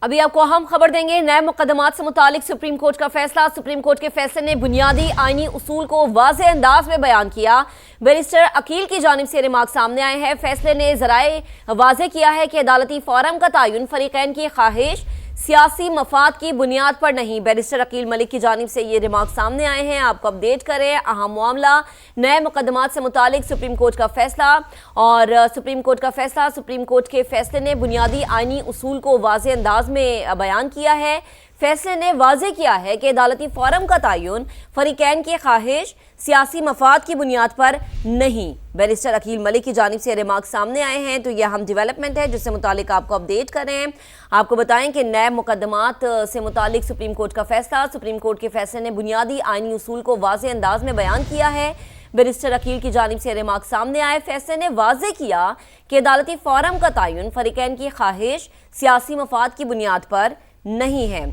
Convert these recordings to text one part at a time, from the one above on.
ابھی آپ کو اہم خبر دیں گے۔ نئے مقدمات سے متعلق سپریم کورٹ کا فیصلہ۔ سپریم کورٹ کے فیصلے نے بنیادی آئینی اصول کو واضح انداز میں بیان کیا۔ بیرسٹر عقیل کی جانب سے ریمارک سامنے آئے ہیں۔ فیصلے نے ذرائع واضح کیا ہے کہ عدالتی فورم کا تعین فریقین کی خواہش، سیاسی مفاد کی بنیاد پر نہیں۔ بیرسٹر عقیل ملک کی جانب سے یہ ریمارک سامنے آئے ہیں۔ آپ کو اپڈیٹ کریں اہم معاملہ نئے مقدمات سے متعلق سپریم کورٹ کا فیصلہ اور سپریم کورٹ کے فیصلے نے بنیادی آئینی اصول کو واضح انداز میں بیان کیا ہے۔ فیصلے نے واضح کیا ہے کہ عدالتی فورم کا تعین فریقین کی خواہش، سیاسی مفاد کی بنیاد پر نہیں۔ بیرسٹر عقیل ملک کی جانب سے ریمارک سامنے آئے ہیں تو یہ اہم ڈیولپمنٹ ہے جس سے متعلق آپ کو اپڈیٹ کریں۔ آپ کو بتائیں کہ نئے مقدمات سے متعلق سپریم کورٹ کا فیصلہ۔ سپریم کورٹ کے فیصلے نے بنیادی آئینی اصول کو واضح انداز میں بیان کیا ہے۔ بیرسٹر عقیل کی جانب سے ریمارک سامنے آئے۔ فیصلے نے واضح کیا کہ عدالتی فورم کا تعین فریقین کی خواہش، سیاسی مفاد کی بنیاد پر نہیں ہے۔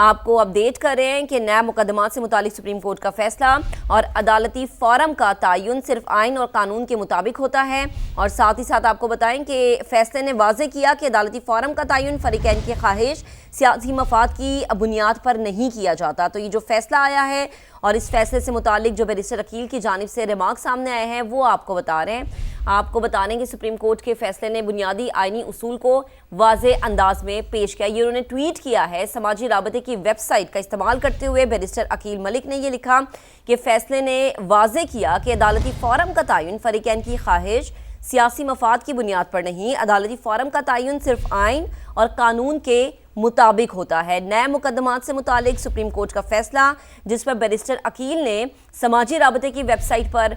آپ کو اپڈیٹ کریں کہ نئے مقدمات سے متعلق سپریم کورٹ کا فیصلہ اور عدالتی فورم کا تعین صرف آئین اور قانون کے مطابق ہوتا ہے، اور ساتھ ہی ساتھ آپ کو بتائیں کہ فیصلے نے واضح کیا کہ عدالتی فورم کا تعین فریقین کی خواہش، سیاسی مفاد کی بنیاد پر نہیں کیا جاتا۔ تو یہ جو فیصلہ آیا ہے اور اس فیصلے سے متعلق جو بیرسٹر عقیل کی جانب سے ریمارک سامنے آئے ہیں وہ آپ کو بتا رہے ہیں۔ آپ کو بتا دیں کہ سپریم کورٹ کے فیصلے نے بنیادی آئینی اصول کو واضح انداز میں پیش کیا۔ یہ انہوں نے ٹویٹ کیا ہے سماجی رابطے کی ویب سائٹ کا استعمال کرتے ہوئے۔ بیرسٹر عقیل ملک نے یہ لکھا کہ فیصلے نے واضح کیا کہ عدالتی فورم کا تعین فریقین کی خواہش، سیاسی مفاد کی بنیاد پر نہیں۔ عدالتی فورم کا تعین صرف آئین اور قانون کے مطابق ہوتا ہے۔ نئے مقدمات سے متعلق سپریم کورٹ کا فیصلہ جس پر بیرسٹر عقیل نے سماجی رابطے کی ویب سائٹ پر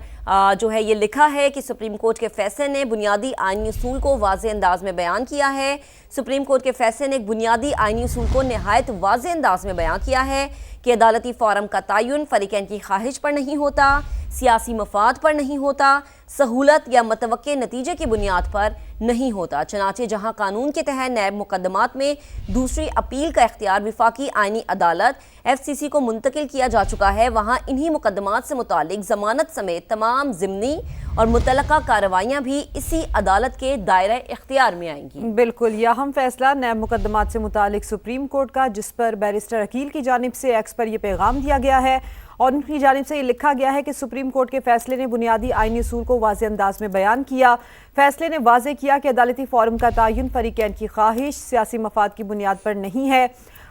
جو ہے یہ لکھا ہے کہ سپریم کورٹ کے فیصلے نے بنیادی آئینی اصول کو واضح انداز میں بیان کیا ہے۔ سپریم کورٹ کے فیصلے نے ایک بنیادی آئینی اصول کو نہایت واضح انداز میں بیان کیا ہے کہ عدالتی فورم کا تعین فریقین کی خواہش پر نہیں ہوتا، سیاسی مفاد پر نہیں ہوتا، سہولت یا متوقع نتیجے کی بنیاد پر نہیں ہوتا۔ چنانچہ جہاں قانون کے تحت نیب مقدمات میں دوسری اپیل کا اختیار وفاقی آئینی عدالت FCC کو منتقل کیا جا چکا ہے، وہاں انہی مقدمات سے متعلق ضمانت سمیت تمام ضمنی اور متعلقہ کارروائیاں بھی اسی عدالت کے دائرہ اختیار میں آئیں گی۔ بالکل، یہ اہم فیصلہ نیب مقدمات سے متعلق سپریم کورٹ کا جس پر بیرسٹر عقیل کی جانب سے ایکس پر یہ پیغام دیا گیا ہے اور ان کی جانب سے یہ لکھا گیا ہے کہ سپریم کورٹ کے فیصلے نے بنیادی آئینی اصول کو واضح انداز میں بیان کیا۔ فیصلے نے واضح کیا کہ عدالتی فورم کا تعین فریقین کی خواہش، سیاسی مفاد کی بنیاد پر نہیں ہے۔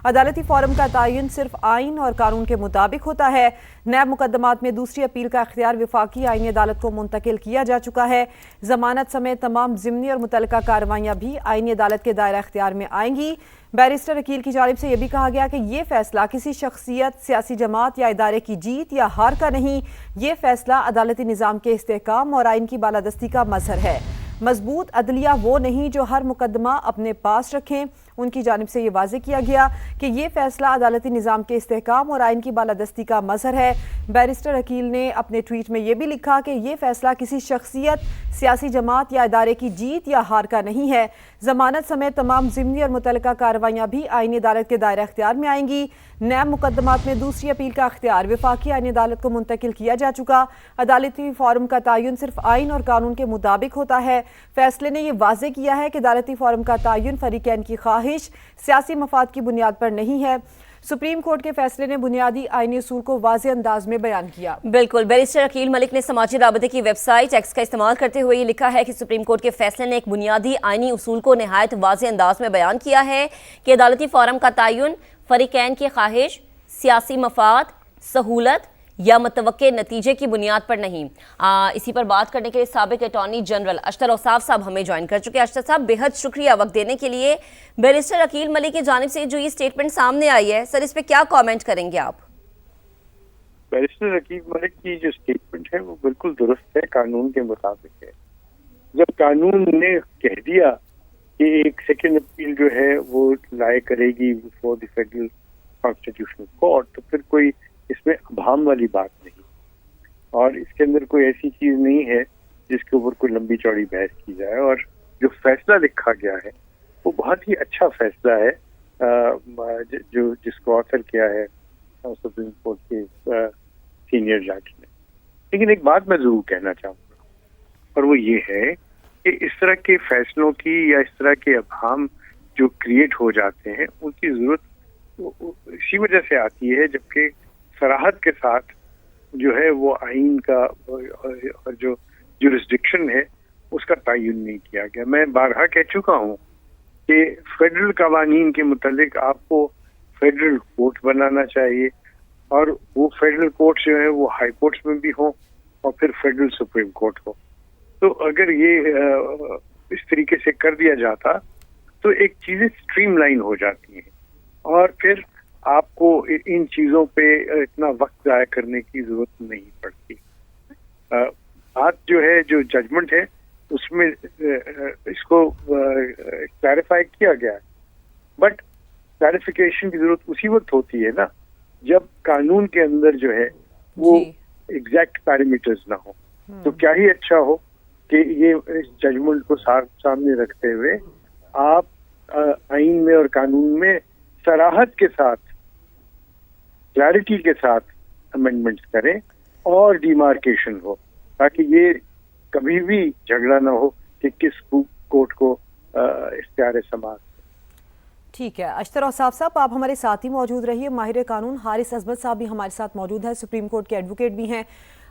عدالتی فورم کا تعین صرف آئین اور قانون کے مطابق ہوتا ہے۔ نیب مقدمات میں دوسری اپیل کا اختیار وفاقی آئینی عدالت کو منتقل کیا جا چکا ہے۔ ضمانت سمیت تمام ضمنی اور متعلقہ کارروائیاں بھی آئینی عدالت کے دائرہ اختیار میں آئیں گی۔ بیرسٹر عقیل کی جانب سے یہ بھی کہا گیا کہ یہ فیصلہ کسی شخصیت، سیاسی جماعت یا ادارے کی جیت یا ہار کا نہیں، یہ فیصلہ عدالتی نظام کے استحکام اور آئین کی بالادستی کا مظہر ہے۔ مضبوط عدلیہ وہ نہیں جو ہر مقدمہ اپنے پاس رکھیں۔ ان کی جانب سے یہ واضح کیا گیا کہ یہ فیصلہ عدالتی نظام کے استحکام اور آئین کی بالادستی کا مظہر ہے۔ بیرسٹر عقیل نے اپنے ٹویٹ میں یہ بھی لکھا کہ یہ فیصلہ کسی شخصیت، سیاسی جماعت یا ادارے کی جیت یا ہار کا نہیں ہے۔ ضمانت سمیت تمام ضمنی اور متعلقہ کارروائیاں بھی آئینی عدالت کے دائرہ اختیار میں آئیں گی۔ نیب مقدمات میں دوسری اپیل کا اختیار وفاقی آئینی عدالت کو منتقل کیا جا چکا۔ عدالتی فورم کا تعین صرف آئین اور قانون کے مطابق ہوتا ہے۔ فیصلے نے یہ واضح کیا ہے کہ عدالتی فورم کا تعین فریقین کی خواہش، سیاسی مفاد کی بنیاد پر نہیں ہے۔ سپریم کورٹ کے فیصلے نے بنیادی آئینی اصول کو واضح انداز میں بیان کیا۔ بالکل، بیرسٹر عقیل ملک نے سماجی رابطے کی ویب سائٹ ایکس کا استعمال کرتے ہوئے یہ لکھا ہے کہ سپریم کورٹ کے فیصلے نے ایک بنیادی آئینی اصول کو نہایت واضح انداز میں بیان کیا ہے کہ عدالتی فورم کا تعین فریقین کی خواہش، سیاسی مفاد، سہولت یا متوقع نتیجے کی بنیاد پر نہیں۔ اسی پر بات کرنے کے لیے سابق اٹارنی جنرل اشتر اوصاف صاحب ہمیں جوائن کر چکے ہیں۔ اشتر صاحب، بے حد شکریہ وقت دینے کے لیے۔ بیرسٹر عقیل ملک کی جانب سے جو یہ سٹیٹمنٹ سامنے آئی ہے سر، اس پہ کیا کامنٹ کریں گے آپ؟ بیرسٹر عقیل ملک کی جو سٹیٹمنٹ ہے وہ بالکل درست ہے، قانون کے مطابق ہے۔ جب قانون نے کہہ دیا کہ ایک سیکنڈ اپیل جو ہے وہ لائے کرے گی before the federal constitutional court, تو پھر کوئی اس میں ابہام والی بات نہیں، اور اس کے اندر کوئی ایسی چیز نہیں ہے جس کے اوپر کوئی لمبی چوڑی بحث کی جائے۔ اور جو فیصلہ لکھا گیا ہے وہ بہت ہی اچھا فیصلہ ہے جس کو آثر کیا ہے سپریم کورٹ کے سینئر جج نے۔ لیکن ایک بات میں ضرور کہنا چاہوں گا، اور وہ یہ ہے کہ اس طرح کے فیصلوں کی یا اس طرح کے ابہام जो क्रिएट हो जाते हैं उनकी जरूरत इसी वजह से आती है जबकि सराहत के साथ जो है वो आइन का और जो जुरिस्डिक्शन है उसका तयन नहीं किया गया। मैं बारहा कह चुका हूँ कि फेडरल कवानीन के मुतालिक आपको फेडरल कोर्ट बनाना चाहिए और वो फेडरल कोर्ट जो है वो हाई कोर्ट्स में भी हो और फिर फेडरल सुप्रीम कोर्ट हो। तो अगर ये इस तरीके से कर दिया जाता तो एक चीजें स्ट्रीमलाइन हो जाती हैं और फिर आपको इन चीजों पे इतना वक्त जाया करने की जरूरत नहीं पड़ती। बात जो है जो जजमेंट है उसमें इसको क्लैरिफाई किया गया है, बट क्लैरिफिकेशन की जरूरत उसी वक्त होती है ना जब कानून के अंदर जो है वो एग्जैक्ट पैरामीटर्स ना हो। तो क्या ही अच्छा हो कि ये इस जजमेंट को सामने रखते हुए आप आइन में और कानून में सराहत के साथ क्लैरिटी के साथ अमेंडमेंट्स करें और डिमार्केशन हो ताकि ये कभी भी झगड़ा ना हो कि किस कोर्ट को इख्तियार समाअत। ठीक है, अशतर औसाफ साहब आप हमारे साथ ही मौजूद रहिए। माहिर कानून हारिस अजमत साहब भी हमारे साथ मौजूद है, सुप्रीम कोर्ट के एडवोकेट भी हैं।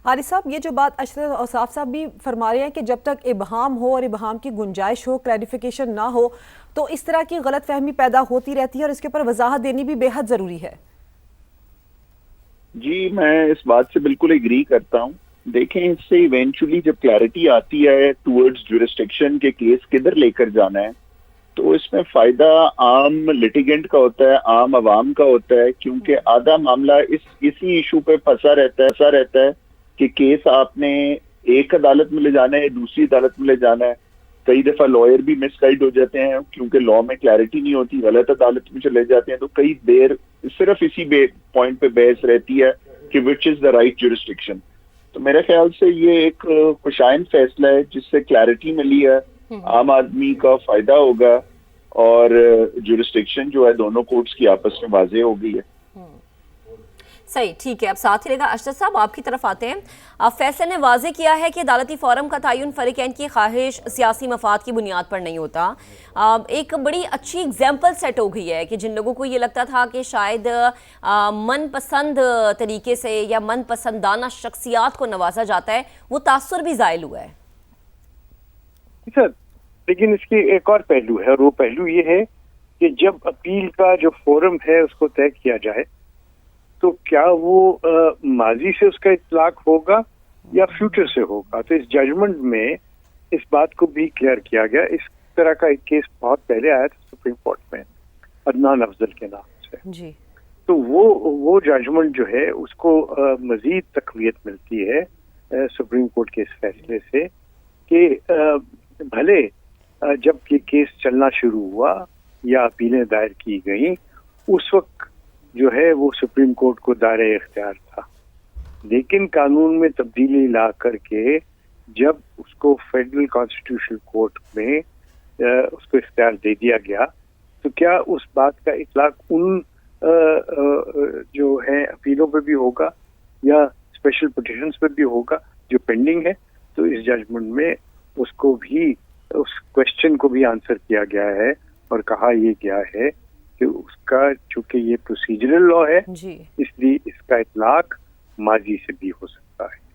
हारिस साहब, ये जो बात अशतर औसाफ साहब भी फरमा रहे हैं कि जब तक इबहाम हो और इबहाम की गुंजाइश हो, क्लैरिफिकेशन ना हो, तो इस तरह की गलत फहमी पैदा होती रहती है और इसके ऊपर वजाहत देनी भी बेहद ज़रूरी है। जी, मैं इस बात से बिल्कुल एग्री करता हूँ। देखें, इससे इवेंचुअली जब क्लैरिटी आती है टूवर्ड्स जुरिस्डिक्शन के केस किधर लेकर जाना है, तो इसमें फायदा आम लिटिगेंट का होता है, आम आवाम का होता है, क्योंकि आधा मामला इसी इशू पे फंसा रहता है कि केस आपने एक अदालत में ले जाना है, दूसरी अदालत में ले जाना है। कई दफा लॉयर भी मिसगाइड हो जाते हैं क्योंकि लॉ में क्लैरिटी नहीं होती, गलत अदालत में चले जाते हैं। तो कई देर सिर्फ इसी पॉइंट पे बहस रहती है कि which is the right jurisdiction. तो मेरे ख्याल से ये एक खुशाइन फैसला है जिससे क्लैरिटी मिली है, आम आदमी का फायदा होगा और जुरिस्डिक्शन जो है दोनों कोर्ट्स की आपस में वाज़ेह हो गई है। सही, ठीक है। अब साथ ही रहेगा अशरफ साहब, आपकी तरफ आते हैं। अब फैसले ने वाजे किया है कि अदालती फोरम का तयन फरीकैन की ख्वाहिश सियासी मफाद की बुनियाद पर नहीं होता। एक बड़ी अच्छी एग्जाम्पल सेट हो गई है कि जिन लोगों को ये लगता था कि शायद मनपसंद तरीके से या मनपसंदाना शख्सियात को नवाजा जाता है, वो तासुर भी ज़ायल हुआ है। सर, लेकिन इसके एक और पहलू है और वो पहलू ये है कि जब अपील का जो फोरम है उसको तय किया जाए तो क्या वो माजी से उसका इतलाक होगा या फ्यूचर से होगा। तो इस जजमेंट में इस बात को भी क्लियर किया गया। इस तरह का एक केस बहुत पहले आया था सुप्रीम कोर्ट में अदनान अफजल के नाम से जी। तो वो जजमेंट जो है उसको मजीद तकवीत मिलती है सुप्रीम कोर्ट के इस फैसले से कि भले जब ये केस चलना शुरू हुआ या अपीलें दायर की गई उस वक्त जो है वो सुप्रीम कोर्ट को दायरे इख्तियार था, लेकिन कानून में तब्दीली ला करके जब उसको फेडरल कॉन्स्टिट्यूशनल कोर्ट में उसको इख्तियार दे दिया गया तो क्या उस बात का इतलाक उन जो है अपीलों पे भी होगा या स्पेशल पिटिशंस पे भी होगा जो पेंडिंग है। तो इस जजमेंट में उसको भी उस क्वेश्चन को भी आंसर किया गया है और कहा यह गया है कि उसका चूंकि ये प्रोसीजरल लॉ है इसलिए इसका इतलाक माजी से भी हो सकता है।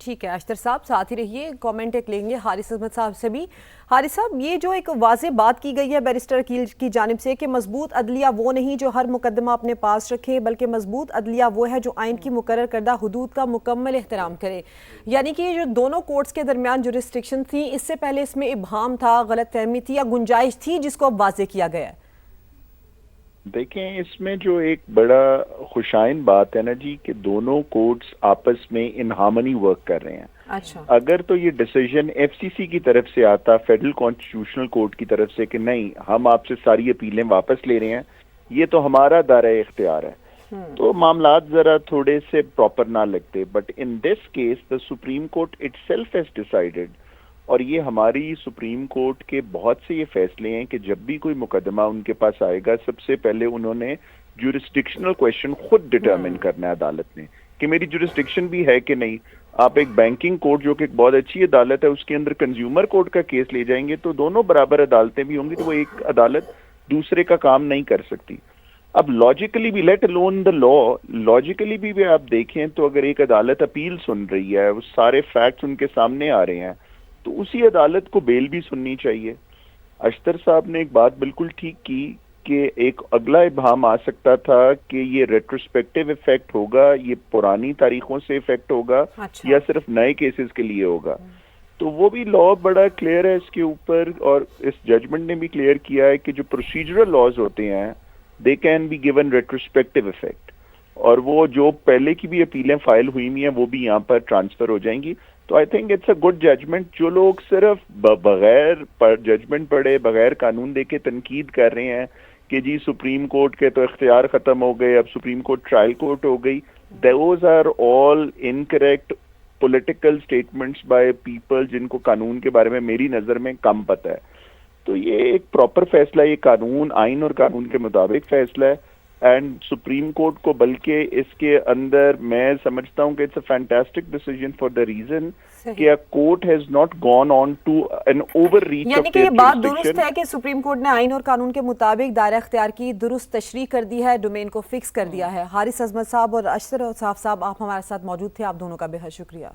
ठीक है, अशतर साहब साथ ही रहिए, कमेंट एक लेंगे हारिस अहमद साहब से भी। हारिस साहब, ये जो एक वाज़ेह बात की गई है बैरिस्टर अकील की जानिब से कि मजबूत अदलिया वो नहीं जो हर मुकदमा अपने पास रखे, बल्कि मजबूत अदलिया वो है जो आइन की मुकर्रर करदा हुदूद का मुकम्मल एहतराम करे, यानी कि ये जो दोनों कोर्ट्स के दरमियान जुरिस्डिक्शन थी, इससे पहले इसमें इबहाम था, गलत फहमी थी या गुंजाइश थी जिसको अब वाज़ेह किया गया है। देखें, इसमें जो एक बड़ा खुशाइन बात है ना जी कि दोनों कोर्ट्स आपस में इन हार्मनी वर्क कर रहे हैं। अच्छा, अगर तो ये डिसीजन एफसीसी की तरफ से आता, फेडरल कॉन्स्टिट्यूशनल कोर्ट की तरफ से कि नहीं हम आपसे सारी अपीलें वापस ले रहे हैं, ये तो हमारा दायरा इख्तियार है, तो मामलात जरा थोड़े से प्रॉपर ना लगते। But in this case the supreme court itself has decided, और ये हमारी सुप्रीम कोर्ट के बहुत से ये फैसले हैं कि जब भी कोई मुकदमा उनके पास आएगा सबसे पहले उन्होंने जुरिस्डिक्शनल क्वेश्चन खुद डिटरमिन करना है अदालत ने कि मेरी जुरिस्डिक्शन भी है कि नहीं। आप एक बैंकिंग कोर्ट जो कि एक बहुत अच्छी अदालत है उसके अंदर कंज्यूमर कोर्ट का केस ले जाएंगे तो दोनों बराबर अदालतें भी होंगी, तो वो एक अदालत दूसरे का काम नहीं कर सकती। अब लॉजिकली भी, let alone the law, logically भी आप देखें तो अगर एक अदालत अपील सुन रही है, वो सारे फैक्ट्स उनके सामने आ रहे हैं, तो उसी अदालत को बेल भी सुननी चाहिए। अख्तर साहब ने एक बात बिल्कुल ठीक की कि एक अगला इब्हाम आ सकता था कि ये रेट्रोस्पेक्टिव इफेक्ट होगा, ये पुरानी तारीखों से इफेक्ट होगा, अच्छा। या सिर्फ नए केसेस के लिए होगा। तो वो भी लॉ बड़ा क्लियर है इसके ऊपर, और इस जजमेंट ने भी क्लियर किया है कि जो प्रोसीजरल लॉज होते हैं they can be given retrospective effect, और वो जो पहले की भी अपीलें फाइल हुई हुई हैं वो भी यहाँ पर ट्रांसफर हो जाएंगी। तो I think it's a good judgement. जो लोग सिर्फ बगैर जजमेंट पढ़े, बगैर कानून देखे तनकीद कर रहे हैं कि जी सुप्रीम कोर्ट के तो इख्तियार खत्म हो गए, अब सुप्रीम कोर्ट ट्रायल कोर्ट हो गई, those are all incorrect political statements by people जिनको कानून के बारे में मेरी नज़र में कम पता है। तो ये एक प्रॉपर फैसला, ये कानून, आइन और कानून के मुताबिक फैसला है, एंड सुप्रीम कोर्ट को बल्कि इसके अंदर मैं समझता हूँ कि it's a fantastic decision for the reason कि a court has not gone on to an overreach of यानी कि ये बात दुरुस्त है कि सुप्रीम कोर्ट ने आइन और कानून के मुताबिक दायरा इख्तियार की दुरुस्त तशरीह कर दी है, डोमेन को फिक्स कर दिया है। हारिस अजमत साहब और अशरफ साहब, आप हमारे साथ मौजूद थे, आप दोनों का बेहद शुक्रिया।